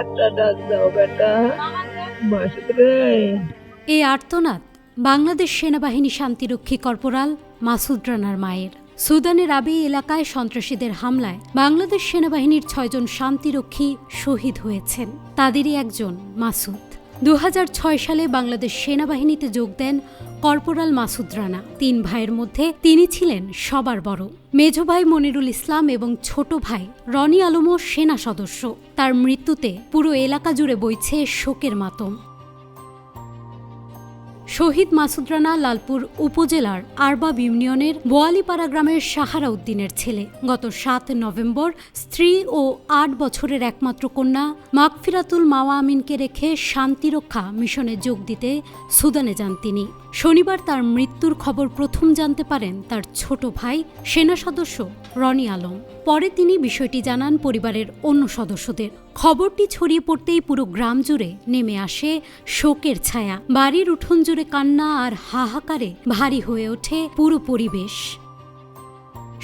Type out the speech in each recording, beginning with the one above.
একটা ডাক দাও বেটা, মাসুদ রে। এই আর্তনাদ বাংলাদেশ সেনাবাহিনী শান্তিরক্ষী কর্পোরাল মাসুদ রানার মায়ের। সুদানের আবিই এলাকায় সন্ত্রাসীদের হামলায় বাংলাদেশ সেনাবাহিনীর 6 জন শান্তিরক্ষী শহীদ হয়েছেন। তাদেরই একজন মাসুদ। 2006 সালে বাংলাদেশ সেনাবাহিনীতে যোগ দেন কর্পোরাল মাসুদ রানা। 3 ভাইয়ের মধ্যে তিনি ছিলেন সবার বড়। মেজ ভাই মনিরুল ইসলাম এবং ছোট ভাই রনি আলমও সেনা সদস্য। তার মৃত্যুতে পুরো এলাকা জুড়ে বইছে শোকের মাতম। শহীদ মাসুদ রানা লালপুর উপজেলার আরবাব ইউনিয়নের বোয়ালিপাড়া গ্রামের সাহারা উদ্দিনের ছেলে। গত 7 নভেম্বর স্ত্রী ও 8 বছরের একমাত্র কন্যা মাগফিরাতুল মাওয়া আমিনকে রেখে শান্তিরক্ষা মিশনে যোগ দিতে সুদানে যান তিনি। শনিবার তার মৃত্যুর খবর প্রথম জানতে পারেন তার ছোট ভাই সেনা সদস্য রনি আলম। পরে তিনি বিষয়টি জানান পরিবারের অন্য সদস্যদের। খবরটি ছড়িয়ে পড়তেই পুরো গ্রাম জুড়ে নেমে আসে শোকের ছায়া। বাড়ির উঠোন জুড়ে কান্না আর হাহাকারে ভারী হয়ে ওঠে পুরো পরিবেশ।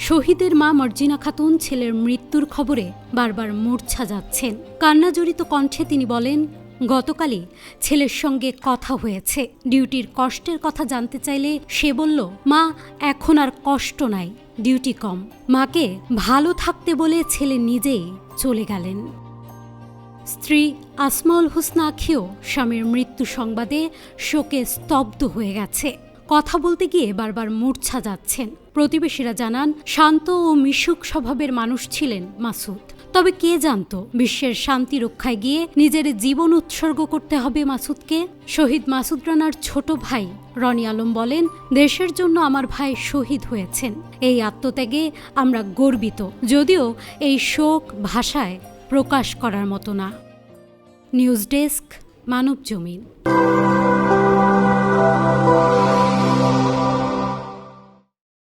শহীদের মা মর্জিনা খাতুন ছেলের মৃত্যুর খবরে বারবার মূর্ছা যাচ্ছেন। কান্নাজড়িত কণ্ঠে তিনি বলেন, গতকালই ছেলের সঙ্গে কথা হয়েছে। ডিউটির কষ্টের কথা জানতে চাইলে সে বলল, মা এখন আর কষ্ট নাই, ডিউটি কম। মাকে ভালো থাকতে বলে ছেলে নিজেই চলে গেলেন। স্ত্রী আসমাউল হোসনা আখিও স্বামীর মৃত্যু সংবাদে শোকে স্তব্ধ হয়ে গেছে। কথা বলতে গিয়ে বারবার মূর্ছা যাচ্ছেন। প্রতিবেশীরা জানান, শান্ত ও মিশুক স্বভাবের মানুষ ছিলেন মাসুদ। তবে কে জানত বিশ্বের শান্তি রক্ষায় গিয়ে নিজের জীবন উৎসর্গ করতে হবে মাসুদকে। শহীদ মাসুদ রানার ছোট ভাই রনি আলম বলেন, দেশের জন্য আমার ভাই শহীদ হয়েছেন। এই আত্মত্যাগে আমরা গর্বিত, যদিও এই শোক ভাষায় প্রকাশ করার মতো না। নিউজ ডেস্ক, মানব জমিন।